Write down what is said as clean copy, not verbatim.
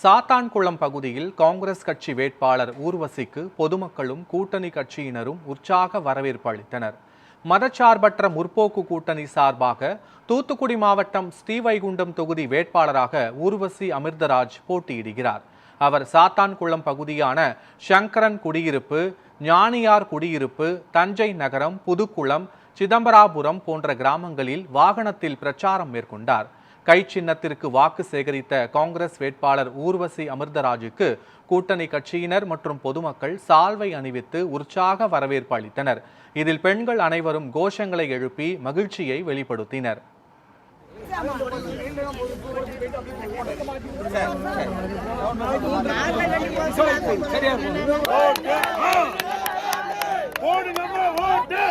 சாத்தான்குளம் பகுதியில் காங்கிரஸ் கட்சி வேட்பாளர் ஊர்வசிக்கு பொதுமக்களும் கூட்டணி கட்சியினரும் உற்சாக வரவேற்பு அளித்தனர். மதச்சார்பற்ற முற்போக்கு கூட்டணி சார்பாக தூத்துக்குடி மாவட்டம் ஸ்ரீவைகுண்டம் தொகுதி வேட்பாளராக ஊர்வசி அமிர்தராஜ் போட்டியிடுகிறார். அவர் சாத்தான்குளம் பகுதியான சங்கரன் குடியிருப்பு, ஞானியார் குடியிருப்பு, தஞ்சை நகரம், புதுக்குளம், சிதம்பராபுரம் போன்ற கிராமங்களில் வாகனத்தில் பிரச்சாரம் மேற்கொண்டார். கை சின்னத்திற்கு வாக்கு சேகரித்த காங்கிரஸ் வேட்பாளர் ஊர்வசி அமிர்தராஜுக்கு கூட்டணி கட்சியினர் மற்றும் பொதுமக்கள் சால்வை அணிவித்து உற்சாக வரவேற்பு அளித்தனர். இதில் பெண்கள் அனைவரும் கோஷங்களை எழுப்பி மகிழ்ச்சியை வெளிப்படுத்தினர். ஓடுங்க ஓட்டு